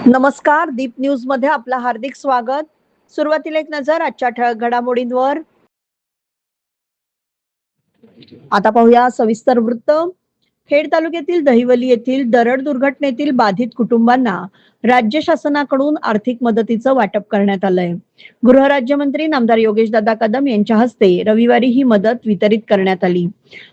नमस्कार. दीप न्यूज मध्ये आपलं हार्दिक स्वागत. सुरुवातीला एक नजर आजच्या ठळक घडामोडींवर. आता पाहूया सविस्तर वृत्त. खेड तालुक्यातील दहिवली येथील दरड दुर्घटनेतील बाधित कुटुंबांना राज्य शासनाकडून आर्थिक मदतीचं वाटप करण्यात आलंय. गृहराज्यमंत्री नामदार योगेशदादा कदम यांच्या हस्ते रविवारी ही मदत वितरित करण्यात आली.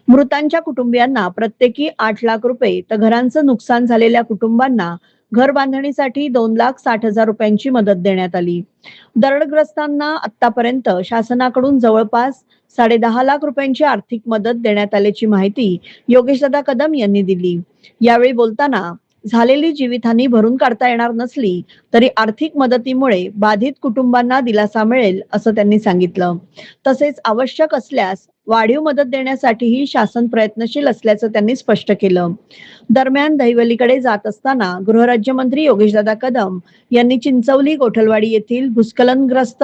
मृतांच्या कुटुंबियांना प्रत्येकी 8 लाख रुपये तर घरांचं नुकसान झालेल्या कुटुंबांना घर बांधणीसाठी 2,60,000 रुपयांची मदत देण्यात आली. दरडग्रस्तांना आतापर्यंत शासनाकडून जवळपास 10.5 लाख रुपयांची आर्थिक मदत देण्यात आल्याची माहिती योगेशदादा कदम यांनी दिली. यावेळी बोलताना झालेली जीवितहानी भरून काढता येणार नसली तरी आर्थिक मदतीमुळे बाधित कुटुंबांना दिलासा मिळेल असं त्यांनी सांगितलं. तसेच आवश्यक असल्यास वाढीव मदत देण्यासाठीही शासन प्रयत्नशील असल्याचं त्यांनी स्पष्ट केलं. दरम्यान दहिवलीकडे जात असताना गृहराज्यमंत्री योगेशदादा कदम यांनी चिंचवली गोठलवाडी येथील भूस्खलनग्रस्त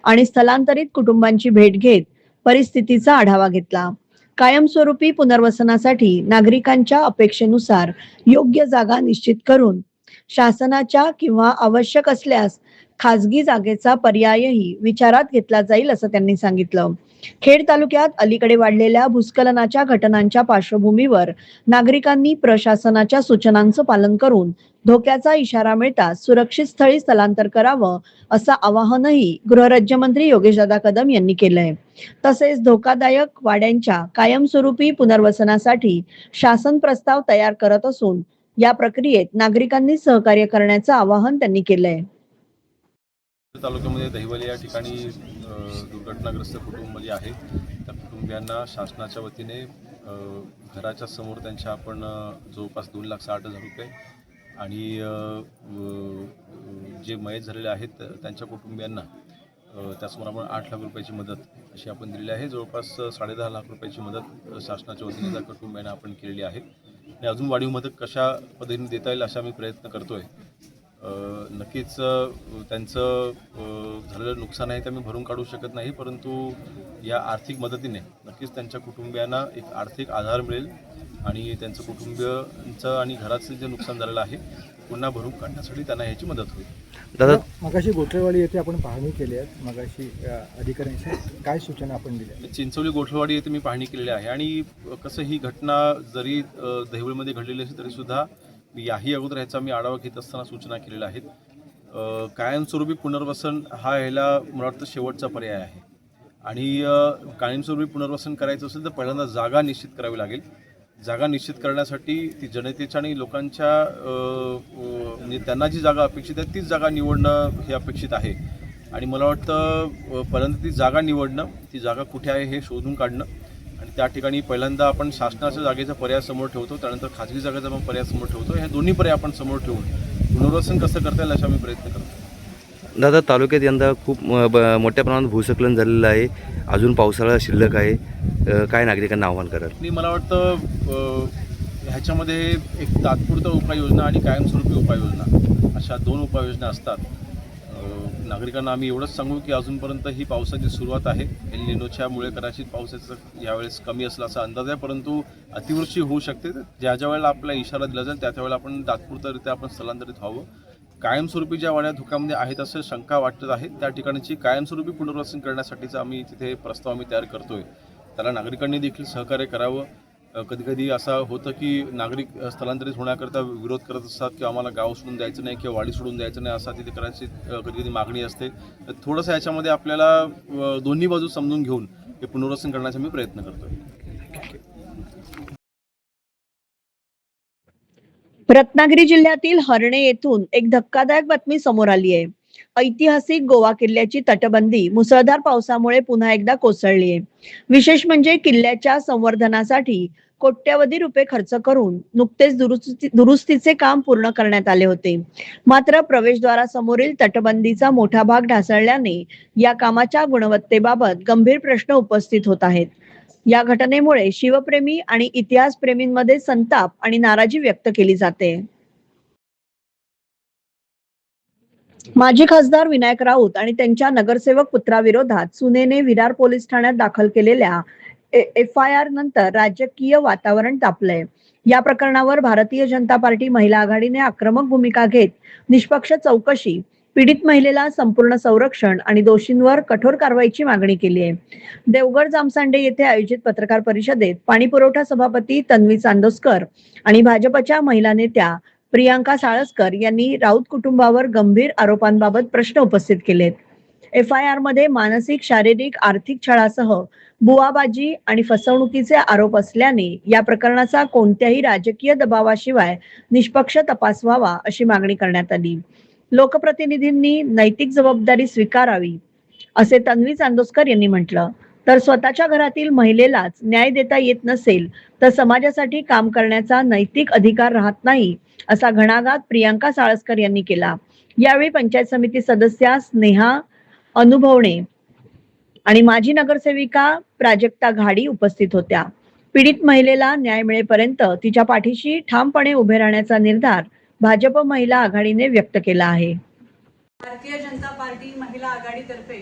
आणि स्थलांतरित कुटुंबांची भेट घेत परिस्थितीचा आढावा घेतला. कायमस्वरूपी पुनर्वसनासाठी नागरिकांच्या अपेक्षेनुसार योग्य जागा निश्चित करून शासनाच्या किंवा आवश्यक असल्यास खासगी जागेचा पर्यायही विचारात घेतला जाईल असं त्यांनी सांगितलं. खेड तालुक्यात अलीकडे वाढलेल्या भूस्खलनाच्या घटनांच्या पार्श्वभूमीवर नागरिकांनी प्रशासनाच्या सूचनांचं पालन करून धोक्याचा इशारा मिळताच सुरक्षित स्थळी स्थलांतर करावं असं आवाहनही गृहराज्यमंत्री योगेशदादा कदम यांनी केलंय. तसेच धोकादायक वाड्यांच्या कायमस्वरूपी पुनर्वसनासाठी शासन प्रस्ताव तयार करत असून या प्रक्रियेत नागरिकांनी सहकार्य करण्याचं आवाहन त्यांनी केलंय. तालुक्यामध्ये दहिवली या ठिकाणी दुर्घटनाग्रस्त कुटुंब जे आहे त्या कुटुंबियांना शासनाच्या वतीने घराच्या समोर त्यांच्या आपण जवळपास 2,60,000 रुपये आणि जे मयत झालेले आहेत त्यांच्या कुटुंबियांना त्यासमोर आपण 8 लाख रुपयाची मदत अशी आपण दिलेली आहे. जवळपास 10.5 लाख रुपयाची मदत शासनाच्या वतीने त्या कुटुंबियांना आपण केलेली आहे आणि अजून वाढीव मदत कशा पद्धतीने देता येईल असा आम्ही प्रयत्न करतो आहे. नक्कीच त्यांचं झालेलं नुकसान आहे ते आम्ही भरून काढू शकत नाही, परंतु या आर्थिक मदतीने नक्कीच त्यांच्या कुटुंबियांना एक आर्थिक आधार मिळेल आणि त्यांचं कुटुंबियांचं आणि घराचं जे नुकसान झालेलं आहे पुन्हा भरून काढण्यासाठी त्यांना ह्याची मदत होईल. दादा, मगाशी गोठलवाडी येथे आपण पाहणी केली आहे, मगाशी अधिकाऱ्यांशी काय सूचना आपण दिल्या? चिंचवली गोठलवाडी येथे मी पाहणी केलेली आहे आणि कसं ही घटना जरी दहिवलीमध्ये घडलेली असेल तरीसुद्धा याही अगोदर ह्याचा मी आढावा घेत असताना सूचना केलेल्या आहेत. कायमस्वरूपी पुनर्वसन हा ह्याला मला वाटतं शेवटचा पर्याय आहे आणि कायमस्वरूपी पुनर्वसन करायचं असेल तर पहिल्यांदा जागा निश्चित करावी लागेल. जागा निश्चित करण्यासाठी ती जनतेच्या आणि लोकांच्या म्हणजे त्यांना जी जागा अपेक्षित आहे तीच जागा निवडणं हे अपेक्षित आहे आणि मला वाटतं पहिल्यांदा ती जागा निवडणं, ती जागा कुठे आहे हे शोधून काढणं आणि त्या ठिकाणी पहिल्यांदा आपण शासनाच्या जागेचा पर्याय समोर ठेवतो, त्यानंतर खाजगी जागेचा पण पर्याय समोर ठेवतो. ह्या दोन्ही पर्याय आपण समोर ठेवून पुनर्वसन कसं करता येईल असा आम्ही प्रयत्न करतो. दादा, तालुक्यात यंदा खूप मोठ्या प्रमाणात भूस्खलन झालेलं आहे, अजून पावसाळा शिल्लक आहे, काय नागरिकांना आव्हान कराल? आणि मला वाटतं ह्याच्यामध्ये एक तात्पुरता उपाययोजना आणि कायमस्वरूपी उपाययोजना अशा 2 उपाययोजना असतात. नागरिकांना आम्ही एवढंच सांगू की अजूनपर्यंत ही पावसाची सुरुवात आहे. एल निनोच्यामुळे कदाचित पावसाचं यावेळेस कमी असला असा अंदाज आहे, परंतु अतिवृष्टी होऊ शकते. ज्या वेळेला आपला इशारा दिला जाईल त्या वेळेला आपण तात्पुरतारित्या आपण स्थलांतरित व्हावं. कायमस्वरूपी ज्या वाड्या धोक्यामध्ये आहेत असं शंका वाटत आहे त्या ठिकाणची कायमस्वरूपी पुनर्वसन करण्यासाठीचा आम्ही तिथे प्रस्ताव आम्ही तयार करतोय. त्याला नागरिकांनी देखील सहकार्य करावं. कधी कधी असं होतं की नागरिक स्थलांतरित होण्याकरता विरोध करत असतात किंवा आम्हाला गाव सोडून द्यायचं नाही किंवा वाडी सोडून द्यायचं नाही असा तिथे करायची कधी कधी मागणी असते. तर थोडंसं ह्याच्यामध्ये आपल्याला दोन्ही बाजू समजून घेऊन हे पुनर्वसन करण्याचा मी प्रयत्न करतोय. रत्नागिरी जिल्ह्यातील हर्णे येथून एक धक्कादायक बातमी समोर आली आहे. ऐतिहासिक गोवा किल्ल्याची तटबंदी मुसळधार पावसामुळे पुन्हा एकदा कोसळली आहे. विशेष म्हणजे किल्ल्याच्या संवर्धनासाठी कोट्यवधी रुपये खर्च करून नुकतेच दुरुस्तीचे काम पूर्ण करण्यात आले होते. मात्र प्रवेशद्वारासमोरील तटबंदीचा मोठा भाग ढासळल्याने या कामाच्या गुणवत्तेबाबत गंभीर प्रश्न उपस्थित होत आहेत. या घटनेमुळे शिवप्रेमी आणि इतिहासप्रेमींमध्ये संताप आणि नाराजी व्यक्त केली जाते. माजी खासदार विनायक राऊत आणि त्यांच्या नगरसेवक पुत्राविरोधात सुनेने विरार पोलीस ठाण्यात दाखल केलेल्या FIR नंतर राजकीय वातावरण तापलंय. या प्रकरणावर भारतीय जनता पार्टी महिला आघाडीने आक्रमक भूमिका घेत निष्पक्ष चौकशी, पीडित महिलेला संपूर्ण संरक्षण आणि दोषींवर कठोर कारवाईची मागणी केली आहे. देवगड जामसांडे येथे आयोजित पत्रकार परिषदेत पाणीपुरवठा सभापती तन्वी चांदोसकर आणि भाजपच्या महिला नेत्या प्रियांका साळसकर यांनी राऊत कुटुंबावर गंभीर आरोपांबाबत प्रश्न उपस्थित केलेत. FIR मध्ये मानसिक, शारीरिक, आर्थिक छळासह बुवाबाजी आणि फसवणुकीचे आरोप असल्याने या प्रकरणाचा कोणत्याही राजकीय दबावाशिवाय निष्पक्ष तपास व्हावा अशी मागणी करण्यात आली. लोकप्रतिनिधींनी नैतिक जबाबदारी स्वीकारावी असे तन्वी चांदोसकर यांनी म्हटलं. तर स्वतःच्या घरातील महिलेलाच न्याय देता येत नसेल तर समाजासाठी काम करण्याचा नैतिक अधिकार राहत नाही असा घणाघात प्रियांका साळसकर यांनी केला. यावेळी पंचायत समिती सदस्या स्नेहा अनुभवणे आणि माजी नगरसेविका प्राजक्ता घाडी उपस्थित होत्या. पीडित महिलेला न्याय मिळेपर्यंत तिच्या पाठीशी ठामपणे उभे राहण्याचा निर्धार भाजप महिला आघाडीने व्यक्त केला आहे. भारतीय जनता पार्टी महिला आघाडीतर्फे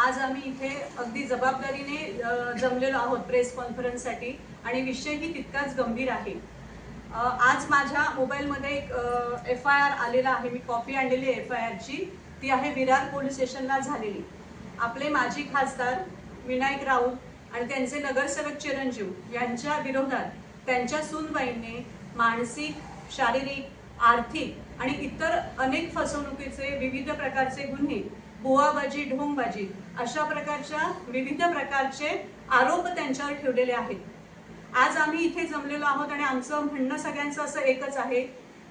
आज आम्ही इथे अगदी जबाबदारीने जमलेलो आहोत प्रेस कॉन्फरन्ससाठी आणि विषयही तितकाच गंभीर आहे. आज माझ्या मोबाईलमध्ये एक FIR आलेला आहे. मी कॉपी आणलेली आहे FIRची. ती आहे विरार पोलीस स्टेशनला झालेली. आपले माजी खासदार विनायक राऊत आणि त्यांचे नगरसेवक चिरंजीव यांच्या विरोधात त्यांच्या सूनबाईंनी मानसिक, शारीरिक, आर्थिक आणि इतर अनेक फसवणुकीचे विविध प्रकारचे गुन्हे, बुवाबाजी, ढोंगबाजी अशा प्रकारच्या विविध प्रकारचे आरोप त्यांच्यावर ठेवलेले आहेत. आज आम्ही इथे जमलेलो आहोत आणि आमचं म्हणणं सगळ्यांचं असं एकच आहे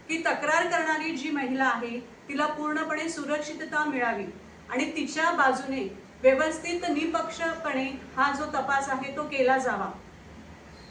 की तक्रार करणारी जी महिला आहे तिला पूर्णपणे सुरक्षितता मिळावी आणि तिच्या बाजूने व्यवस्थित निपक्षपणे हा जो तपास आहे तो केला जावा.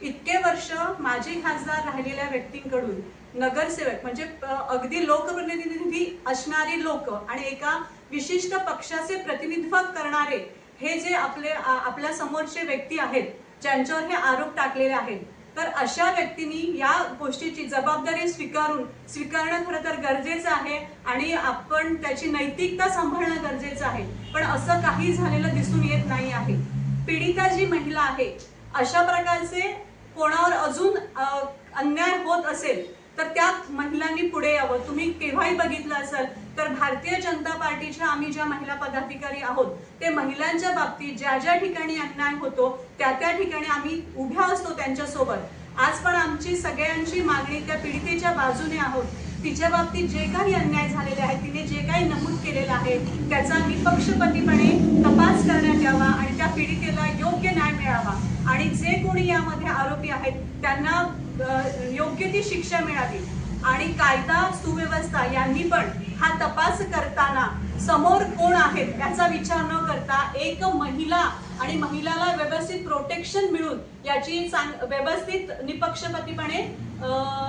इतके वर्ष माजी खासदार राहिलेल्या व्यक्तींकडून नगरसेवक म्हणजे अगदी लोकप्रतिनिधी असणारी लोक आणि एका विशिष्ट पक्षाचे प्रतिनिधित्व करणारे हे जे आपल्या समोरचे व्यक्ती आहेत ज्यांच्यावर हे आरोप टाकलेले आहेत, तर अशा व्यक्तींनी या गोष्टीची जबाबदारी स्वीकारणं खरं तर गरजेचं आहे आणि आपण त्याची नैतिकता सांभाळणं गरजेचं आहे. पण असं काही झालेलं दिसून येत नाही आहे. पीडिता जी महिला आहे अशा प्रकारचे कोणावर अजून अन्याय होत असेल तर त्या महिलांनी पुढे यावं. तुम्ही केव्हाही बघितलं असेल तर भारतीय जनता पार्टीच्या आम्ही ज्या महिला पदाधिकारी आहोत ते महिलांच्या बाबतीत ज्या ज्या ठिकाणी अन्याय होतो त्या त्या ठिकाणी आम्ही उभ्या असतो त्यांच्यासोबत. आज पण आमची सगळ्यांची मागणी त्या पीडितेच्या बाजूने आहोत. तिच्या बाबतीत जे काही अन्याय झालेले आहे, तिने जे काही नमूद केलेलं आहे त्याचा निपक्षपातीपणे तपास करण्यात यावा आणि त्या पीडितेला योग्य न्याय मिळावा आणि जे कोणी यामध्ये आरोपी आहेत त्यांना योग्य ती शिक्षा मिळावी आणि कायदा सुव्यवस्था यांनी पण हा तपास करताना समोर कोण आहेत याचा विचार न करता एक महिला आणि महिलाला व्यवस्थित प्रोटेक्शन मिळून याची व्यवस्थित निपक्षपातीपणे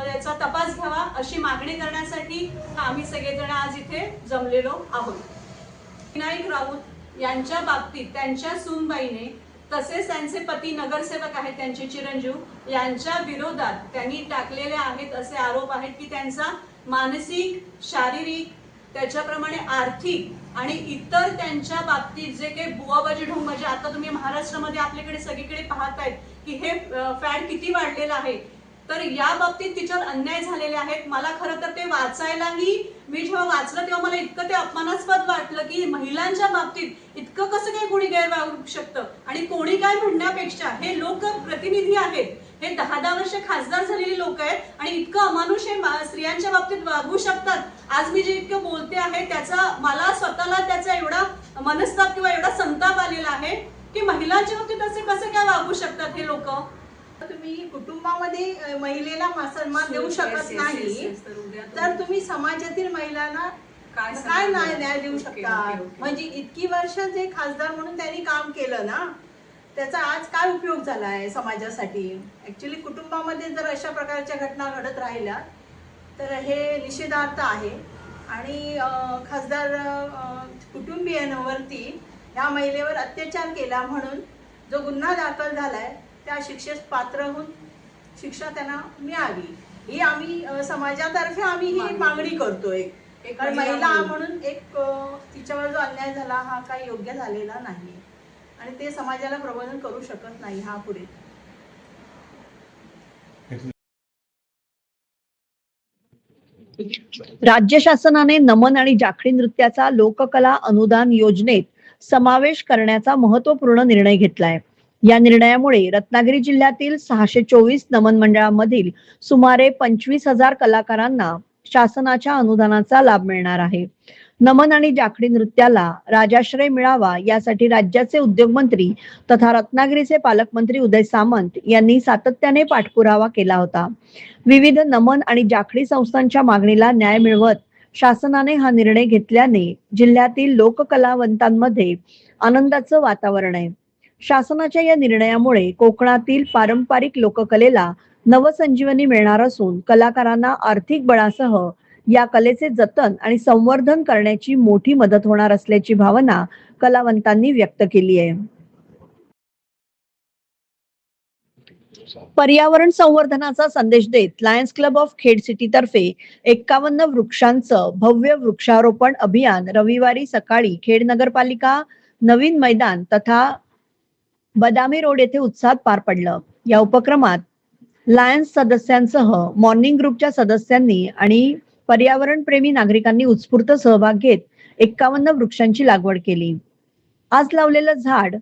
याचा तपास घ्यावा अशी मागणी करण्यासाठी आम्ही सगळेजण आज इथे जमलेलो आहोत. विनायक राऊत यांच्या बाबतीत त्यांच्या सूनबाईने तसेच त्यांचे पती नगरसेवक आहेत त्यांचे चिरंजीव यांच्या विरोधात त्यांनी टाकलेले आहेत असे आरोप आहेत की त्यांचा मानसिक, शारीरिक, त्याच्याप्रमाणे आर्थिक आणि इतर त्यांच्या बाबतीत जे काही बुवाबाजी ढोंगबाजी आता तुम्ही महाराष्ट्रामध्ये आपल्याकडे सगळीकडे पाहतायत की हे फॅड किती वाढलेलं आहे. तर या बाबतीत तिच्यावर अन्याय झालेले आहेत. मला खरं तर ते वाचायलाही मी जेव्हा वाचलं तेव्हा मला इतकं ते अपमानास्पद वाटलं की महिलांच्या बाबतीत इतकं कसं काय कोणी गैरवागू शकतं आणि कोणी काय म्हणण्यापेक्षा हे लोक प्रतिनिधी आहेत, हे 10-10 वर्ष खासदार झालेली लोक आहेत आणि इतकं अमानुष हे स्त्रियांच्या बाबतीत वागू शकतात. आज मी जे इतकं बोलते आहे त्याचा मला स्वतःला त्याचा एवढा मनस्ताप किंवा एवढा संताप आलेला आहे की महिलांच्या बाबतीत असे कसे काय वागू शकतात हे लोक. तुम्ही कुटुंबामध्ये महिलेला सन्मान देऊ शकत नाही तर तुम्ही समाजातील महिलांना काय न्याय देऊ शकता. म्हणजे इतकी वर्ष जे खासदार म्हणून त्यांनी काम केलं ना त्याचा आज काय उपयोग झाला आहे समाजासाठी. ऍक्च्युली कुटुंबामध्ये जर अशा प्रकारच्या घटना घडत राहिल्या तर हे निषेधार्थ आहे आणि खासदार कुटुंबियांवरती या महिलेवर अत्याचार केला म्हणून जो गुन्हा दाखल झालाय त्या शिक्षेस पात्र होऊन शिक्षा त्यांना मिळावी ही आम्ही समाजातर्फे आम्ही ही मागणी करतोय. कारण महिला म्हणून एक तिच्यावर जो अन्याय झाला हा काही योग्य झालेला नाही आणि ते समाजाला प्रबोधन करू शकत नाही हा पुढे. राज्य शासनाने नमन आणि जाखडी नृत्याचा लोककला अनुदान योजनेत समावेश करण्याचा महत्वपूर्ण निर्णय घेतलाय. या निर्णयामुळे रत्नागिरी जिल्ह्यातील 624 नमन मंडळांमधील सुमारे 25,000 कलाकारांना शासनाच्या अनुदानाचा लाभ मिळणार आहे. नमन आणि जाखडी नृत्याला राजाश्रय मिळावा यासाठी राज्याचे उद्योगमंत्री तथा रत्नागिरीचे पालकमंत्री उदय सामंत यांनी सातत्याने पाठपुरावा केला होता. विविध नमन आणि जाखडी संस्थांच्या मागणीला न्याय मिळवत शासनाने हा निर्णय घेतल्याने जिल्ह्यातील लोककलावंतांमध्ये आनंदाचं वातावरण आहे. शासनाच्या या निर्णयामुळे कोकणातील पारंपरिक लोककलेला नवसंजीवनी मिळणार असून कलाकारांना आर्थिक बळासह या कलेचे जतन आणि संवर्धन करण्याची मोठी मदत होणार असल्याची भावना कलावंतांनी व्यक्त केली आहे. पर्यावरण संवर्धनाचा संदेश देत Lions Club of Khed City तर्फे 51 वृक्षांचं भव्य वृक्षारोपण अभियान रविवारी सकाळी खेड नगरपालिका नवीन मैदान तथा बदामी रोड येथे उत्साहात पार पडलं. या उपक्रमात लायन्स सदस्यांसह मॉर्निंग ग्रुपच्या सदस्यांनी आणि पर्यावरण प्रेमी नागरिकांनी उत्स्फूर्त सहभाग घेत 51 वृक्षांची लागवड केली. आज लावलेलं झाड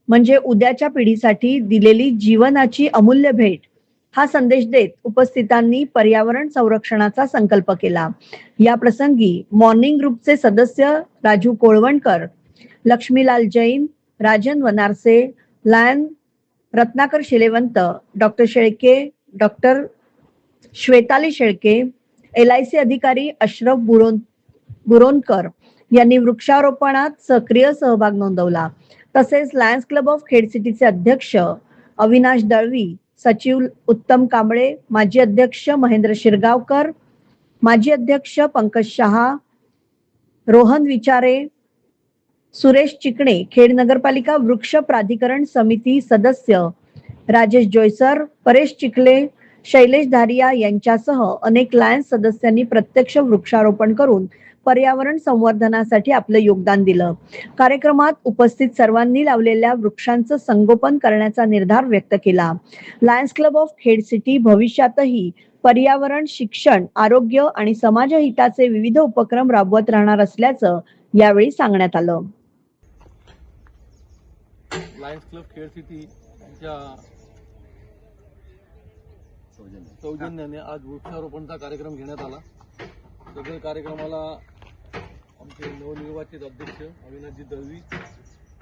म्हणजे उद्याच्या पिढीसाठी दिलेली जीवनाची अमूल्य भेट हा संदेश देत उपस्थितांनी पर्यावरण संरक्षणाचा संकल्प केला. या प्रसंगी मॉर्निंग ग्रुपचे सदस्य Raju Kolwankar, Laxmilal Jain, Rajan Wanarse, Lion Ratnakar Shilewant, doctor Shelke, doctor Shwetali Shelke, LIC अधिकारी अशरफ बुरोनकर यांनी वृक्षारोपणात सक्रिय सहभाग नोंदवला. तसेच लायन्स क्लब ऑफ खेड सिटीचे अध्यक्ष अविनाश दळवी, सचिव उत्तम कांबळे, माजी अध्यक्ष महेंद्र शिरगावकर, माजी अध्यक्ष पंकज शहा, रोहन विचारे, सुरेश चिकणे, खेड नगरपालिका वृक्ष प्राधिकरण समिती सदस्य राजेश जोयसर, परेश चिखले, शैलेश धारिया यांच्यासह अनेक लायन्स सदस्यांनी प्रत्यक्ष वृक्षारोपण करून पर्यावरण संवर्धनासाठी आपलं योगदान दिलं. कार्यक्रमात उपस्थित सर्वांनी लावलेल्या वृक्षांचं संगोपन करण्याचा निर्धार व्यक्त केला. Lions Club of Khed City भविष्यातही पर्यावरण, शिक्षण, आरोग्य आणि समाजहिताचे विविध उपक्रम राबवत राहणार असल्याचं यावेळी सांगण्यात आलं. लायन्स क्लब खेड सिटी यांच्या सौजन्याने आज वृक्षारोपणचा कार्यक्रम घेण्यात आला. सदर कार्यक्रमाला आमचे नवनिर्वाचित अध्यक्ष अविनाशजी दळवी,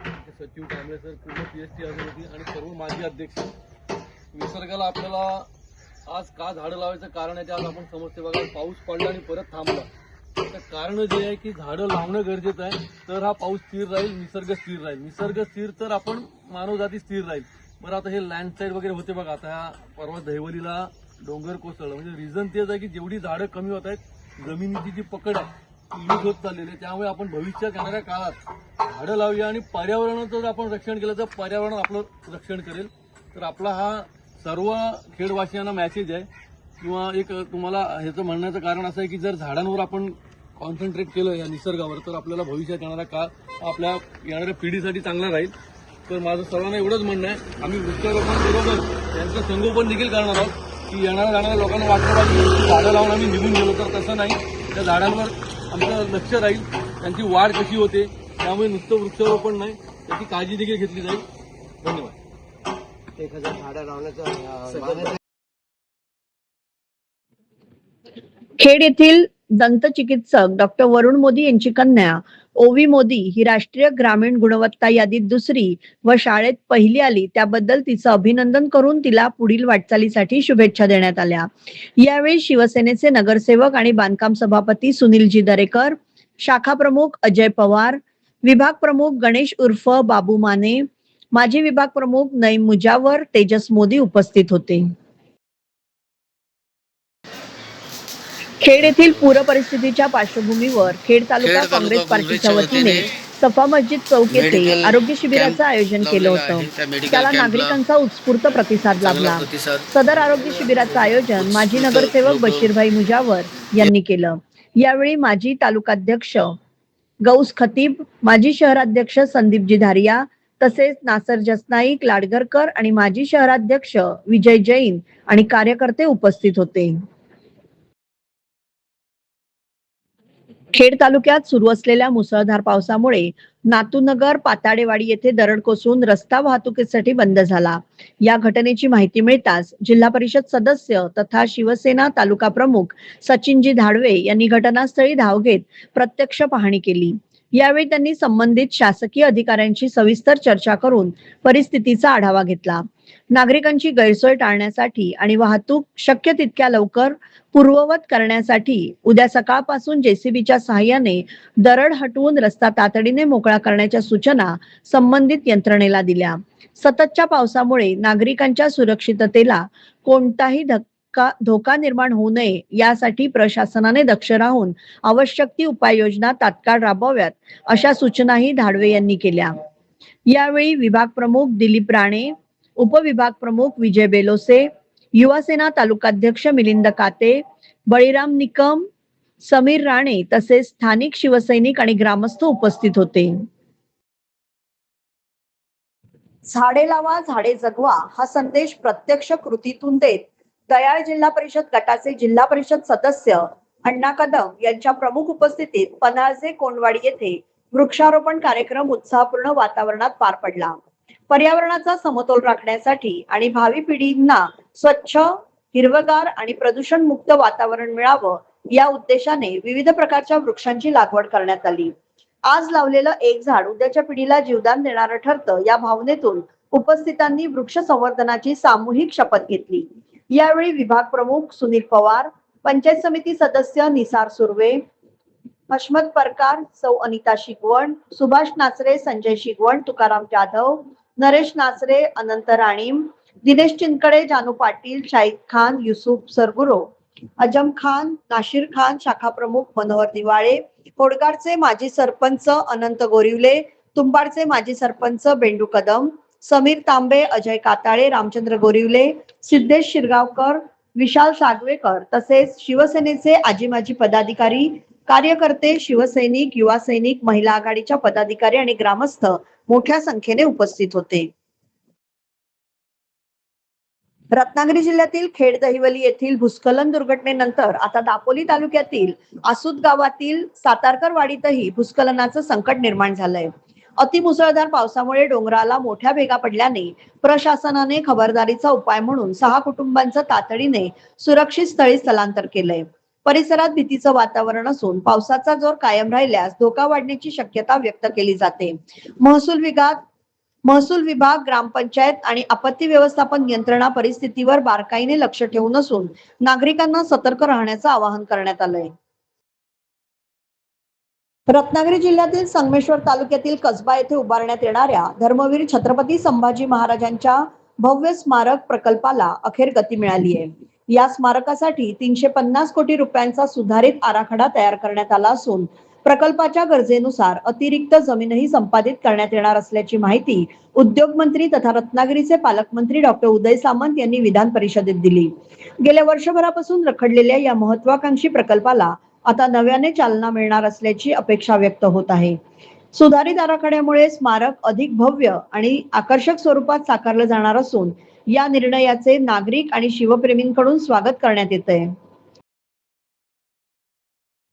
आमचे सचिव कांबळे सर, पूर्ण PST हजर होती आणि सर्व माजी अध्यक्ष. निसर्गाला आपल्याला आज का झाडं लावायचं कारण आहे ते आज आपण समजते. बघा, पाऊस पडला आणि परत थांबला. तर कारण जे आहे की झाडं लावणं गरजेचं आहे, तर हा पाऊस स्थिर राहील, निसर्ग स्थिर राहील. निसर्ग स्थिर तर आपण मानवजाती स्थिर राहील. बरं, आता हे लँडस्लाईड वगैरे होते बघा, आता ह्या परवा दहिवलीला डोंगर कोसळलं, म्हणजे रिझन तेच आहे की जेवढी झाडं कमी होत आहेत, जमिनीची जी पकड आहे ती लूज होत चाललेली आहे. त्यामुळे आपण भविष्यात येणाऱ्या काळात झाडं लावूया आणि पर्यावरणाचं जर आपण रक्षण केलं तर पर्यावरण आपलं रक्षण करेल. तर आपला हा सर्व खेडवासियांना मॅसेज आहे किंवा एक तुम्हाला ह्याचं म्हणण्याचं कारण असं आहे की जर झाडांवर आपण कॉन्सन्ट्रेट केलं या निसर्गावर तर आपल्याला भविष्यात येणारा काळ आपल्या येणाऱ्या पिढीसाठी चांगला राहील. तर माझं सर्वांना एवढंच म्हणणं आहे, आम्ही वृक्षारोपण बरोबर त्यांचं संगोपन देखील करणार आहोत की येणाऱ्या जाणाऱ्या लोकांना वाटलं पाहिजे की झाडं लावून आम्ही निघून गेलो, तर तसं नाही. त्या झाडांवर आमचं लक्ष राहील, त्यांची वाढ कशी होते, त्यामुळे नुसतं वृक्षारोपण नाही, त्याची काळजी देखील घेतली जाईल. धन्यवाद. 1000 झाडं लावण्याचं खेड येथील दंतचिकित्सक डॉक्टर वरुण मोदी यांची कन्या ओवी मोदी ही राष्ट्रीय ग्रामीण गुणवत्ता यादीत दुसरी व शाळेत पहिली आली, त्याबद्दल तिचं अभिनंदन करून तिला पुढील वाटचालीसाठी शुभेच्छा देण्यात आल्या. यावेळी शिवसेनेचे नगरसेवक आणि बांधकाम सभापती सुनीलजी दरेकर, शाखा प्रमुख अजय पवार, विभाग प्रमुख गणेश उर्फ बाबू माने, माजी विभाग प्रमुख नईम मुजावर, तेजस मोदी उपस्थित होते. खेड येथील पूर परिस्थितीच्या पार्श्वभूमीवर खेड तालुका काँग्रेस पार्टीच्या वतीने सफा मस्जिद चौक येथे आरोग्य शिबिराचं आयोजन केलं होतं. त्याला नागरिकांचा उत्स्फूर्त प्रतिसाद लाभला. सदर आरोग्य शिबिराचं आयोजन माजी नगरसेवक बशीरभाई मुजावर यांनी केलं. यावेळी माजी तालुकाध्यक्ष गौस खतीब, माजी शहराध्यक्ष संदीपजी धारिया तसेच नासर जसनाईक लाडगरकर आणि माजी शहराध्यक्ष विजय जैन आणि कार्यकर्ते उपस्थित होते. खेड तालुक्यात सुरू असलेल्या मुसळधार पावसामुळे नातूनगर पाताडेवाडी येथे दरड कोसळून रस्ता वाहतुकीसाठी बंद झाला. या घटनेची माहिती मिळताच जिल्हा परिषद सदस्य तथा शिवसेना तालुका प्रमुख सचिनजी धाडवे यांनी घटनास्थळी धाव घेत प्रत्यक्ष पाहणी केली. यावेळी त्यांनी संबंधित शासकीय अधिकाऱ्यांशी सविस्तर चर्चा करून परिस्थितीचा आढावा घेतला. नागरिकांची गैरसोय टाळण्यासाठी आणि वाहतूक शक्य तितक्या लवकर पूर्ववत करण्यासाठी उद्या सकाळपासून जेसीबीच्या सहाय्याने दरड हटवून रस्ता तातडीने मोकळा करण्याच्या सूचना संबंधित यंत्रणेला दिल्या. सततच्या पावसामुळे नागरिकांच्या सुरक्षिततेला कोणताही धोका निर्माण होऊ नये यासाठी प्रशासनाने दक्ष राहून आवश्यक ती उपाययोजना तात्काळ राबवाव्यात अशा सूचनाही धाडवे यांनी केल्या. यावेळी विभाग प्रमुख दिलीप राणे, उपविभाग प्रमुख विजय बेलोसे, युवासेना तालुकाध्यक्ष मिलिंद काते, बळीराम निकम, समीर राणे तसेच स्थानिक शिवसैनिक आणि ग्रामस्थ उपस्थित होते. झाडे लावा झाडे जगवा हा संदेश प्रत्यक्ष कृतीतून देत दयाळ जिल्हा परिषद गटाचे जिल्हा परिषद सदस्य अण्णा कदम यांच्या प्रमुख उपस्थितीत पन्हाळजे कोंडवाडी येथे वृक्षारोपण कार्यक्रम उत्साहपूर्ण वातावरणात पार पडला. पर्यावरणाचा समतोल राखण्यासाठी आणि भावी पिढींना स्वच्छ, हिरवगार आणि प्रदूषण मुक्त वातावरण मिळावं या उद्देशाने विविध प्रकारच्या वृक्षांची लागवड करण्यात आली. आज लावलेलं एक झाड उद्याच्या पिढीला जीवदान देणारं ठरतं या भावनेतून उपस्थितांनी वृक्ष संवर्धनाची सामूहिक शपथ घेतली. यावेळी विभाग प्रमुख सुनील पवार, पंचायत समिती सदस्य निसार सुर्वे, हशमत परकार, सौ अनिता शिगवण, सुभाष नाचरे, संजय शिगवण, तुकाराम जाधव, नरेश नाचरे, अनंत राणीम, दिनेश चिनकडे, जानू पाटील, शाहिद खान, युसुफ सरगुरो, अजम खान, नाशिर खान, शाखा प्रमुख मनोहर दिवाळे, कोडगाडचे माजी सरपंच अनंत गोरिवले, तुंबाडचे माजी सरपंच बेंडू कदम, समीर तांबे, अजय काताळे, रामचंद्र गोरिवले, सिद्धेश शिरगावकर, विशाल सागवेकर तसेच शिवसेनेचे आजी माजी पदाधिकारी, कार्यकर्ते, शिवसैनिक, युवा सैनिक, महिला आघाडीच्या पदाधिकारी आणि ग्रामस्थ मोठ्या संख्येने उपस्थित होते. रत्नागिरी जिल्ह्यातील खेड दहिवली येथील भूस्खलन दुर्घटनेनंतर आता दापोली तालुक्यातील आसूद गावातील सातारकर वाडीतही भूस्खलनाचं संकट निर्माण झालंय. अतिमुसळधार पावसामुळे डोंगराला मोठ्या भेगा पडल्याने प्रशासनाने खबरदारीचा उपाय म्हणून 6 कुटुंबांचं तातडीने सुरक्षित स्थळी स्थलांतर केलंय. परिसरात भीतीचं वातावरण असून पावसाचा जोर कायम राहिल्यास धोका वाढण्याची शक्यता व्यक्त केली जाते. महसूल विभाग, ग्रामपंचायत आणि आपत्ती व्यवस्थापन यंत्रणा परिस्थितीवर बारकाईने लक्ष ठेवून असून नागरिकांना सतर्क राहण्याचं आवाहन करण्यात आलंय. रत्नागिरी जिल्ह्यातील संगमेश्वर तालुक्यातील कसबा येथे उभारण्यात येणाऱ्या धर्मवीर छत्रपती संभाजी महाराजांच्या भव्य स्मारक प्रकल्पाला अखेर गती मिळाली आहे. या स्मारकासाठी 350 कोटी रुपयांचा सुधारित आराखडा तयार करण्यात आला असून प्रकल्पाच्या गरजेनुसार अतिरिक्त जमीनही संपादित करण्यात येणार असल्याची माहिती उद्योग मंत्री तथा रत्नागिरीचे पालकमंत्री डॉक्टर उदय सामंत यांनी विधान परिषदेत दिली. गेल्या वर्षभरापासून रखडलेल्या या महत्वाकांक्षी प्रकल्पाला आता नव्याने चालना मिळणार असल्याची अपेक्षा व्यक्त होत आहे. सुधारित आराखड्यामुळे स्मारक अधिक भव्य आणि आकर्षक स्वरूपात साकारलं जाणार असून या निर्णयाचे नागरिक आणि शिवप्रेमींकडून स्वागत करण्यात येत आहे.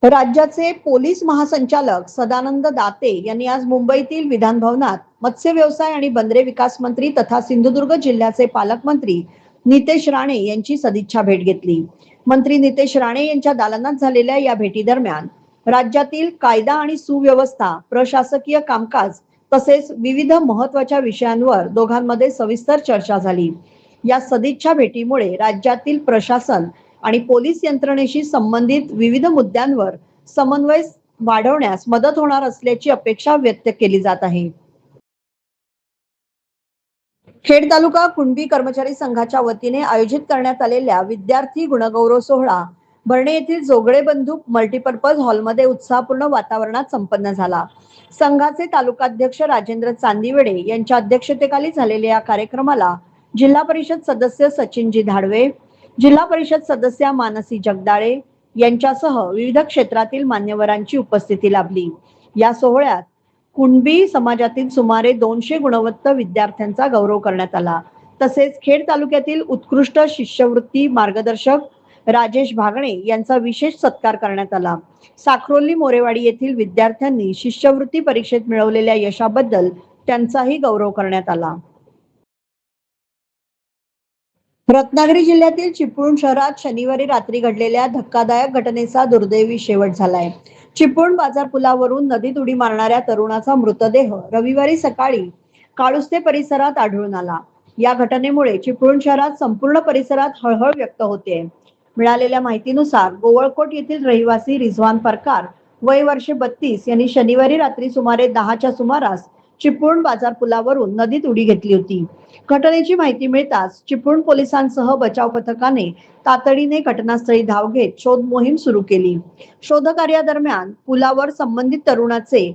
राज्याचे पोलीस महासंचालक सदानंद दाते यांनी आज मुंबईतील विधान भवनात मत्स्य व्यवसाय आणि बंदरे विकास मंत्री तथा सिंधुदुर्ग जिल्ह्याचे पालकमंत्री नितेश राणे यांची सदिच्छा भेट घेतली. मंत्री नितेश राणे यांच्या दालनात झालेल्या या भेटीदरम्यान राज्यातील कायदा आणि सुव्यवस्था, प्रशासकीय कामकाज तसेच विविध महत्त्वाच्या विषयांवर दोघांमध्ये सविस्तर चर्चा झाली. या सदिच्छा भेटीमुळे राज्यातील प्रशासन आणि पोलीस यंत्रणेशी संबंधित विविध मुद्द्यांवर समन्वय वाढवण्यास मदत होणार असल्याची अपेक्षा व्यक्त केली जात आहे. खेड तालुका कुणबी कर्मचारी संघाच्या वतीने आयोजित करण्यात आलेल्या विद्यार्थी गुणगौरव सोहळा भरणे येथील जोगळे बंधू मल्टीपर्पज हॉलमध्ये उत्साहपूर्ण वातावरणात संपन्न झाला. संघाचे तालुकाध्यक्ष राजेंद्र चांदिवडे यांच्या अध्यक्षतेखाली झालेल्या या कार्यक्रमाला जिल्हा परिषद सदस्य सचिनजी धाडवे, जिल्हा परिषद सदस्या मानसी जगदाळे यांच्यासह विविध क्षेत्रातील मान्यवरांची उपस्थिती लाभली. या सोहळ्यात कुणबी समाजातील सुमारे 200 गुणवंत विद्यार्थ्यांचा गौरव करण्यात आला. तसेच खेड तालुक्यातील उत्कृष्ट शिष्यवृत्ती मार्गदर्शक राजेश भागणे यांचा विशेष सत्कार करण्यात आला. साखरोली मोरेवाडी येथील विद्यार्थ्यांनी शिष्यवृत्ती परीक्षेत मिळवलेल्या यशाबद्दल त्यांचाही गौरव करण्यात आला. रत्नागिरी जिल्ह्यातील चिपळूण शहरात शनिवारी रात्री घडलेल्या धक्कादायक घटनेचा दुर्दैवी शेवट झालाय. चिपळूण बाजार पुलावरून नदीत उडी मारणाऱ्या तरुणाचा मृतदेह रविवारी सकाळी काळुस्ते परिसरात आढळून आला. या घटनेमुळे चिपळूण शहरात संपूर्ण परिसरात हळहळ व्यक्त होते. मिळालेल्या माहितीनुसार गोवळकोट येथील रहिवासी रिझवान परकार वय वर्षे 32 यांनी शनिवारी रात्री सुमारे 10च्या सुमारास चिपळूण बाजार पुलावरून नदीत उडी घेतली होती. घटनेची माहिती मिळताच चिपळूण पोलिसांसह बचाव पथकाने तातडीने घटनास्थळी धाव घेत शोध मोहीम सुरू केली. शोधकार्यादरम्यान पुलावर संबंधित तरुणाचे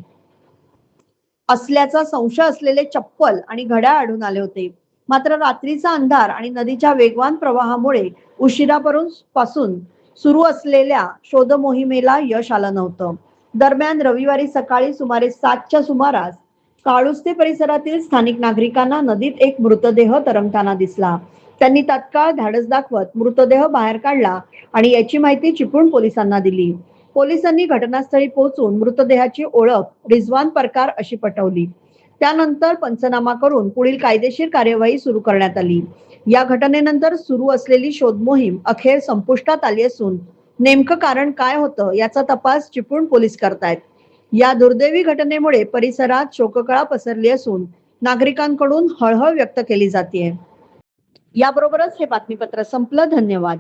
असल्याचा संशय असलेले चप्पल आणि घड्याळ आढळून आले होते. मात्र रात्रीचा अंधार आणि नदीच्या वेगवान प्रवाहामुळे उशिरापासून सुरू असलेल्या शोध मोहिमेला यश आलं नव्हतं. दरम्यान रविवारी सकाळी सुमारे 7च्या सुमारास काळुस्ते परिसरातील स्थानिक नागरिकांना नदीत एक मृतदेह तरंगताना दिसला. त्यांनी तात्काळ धाडस दाखवत मृतदेह बाहेर काढला आणि याची माहिती चिपळूण पोलिसांना दिली. पोलिसांनी घटनास्थळी पोहोचून मृतदेहाची ओळख रिझवान परकार अशी पटवली. त्यानंतर पंचनामा करून पुढील कायदेशीर कार्यवाही सुरू करण्यात आली. या घटनेनंतर सुरू असलेली शोध मोहीम अखेर संपुष्टात आली असून नेमकं कारण काय होतं याचा तपास चिपळूण पोलीस करतायत. या दुर्दैवी घटनेमुळे परिसरात शोककळा पसरली असून नागरिकांकडून हळहळ व्यक्त केली जाते. याबरोबरच हे बातमीपत्र संपलं. धन्यवाद.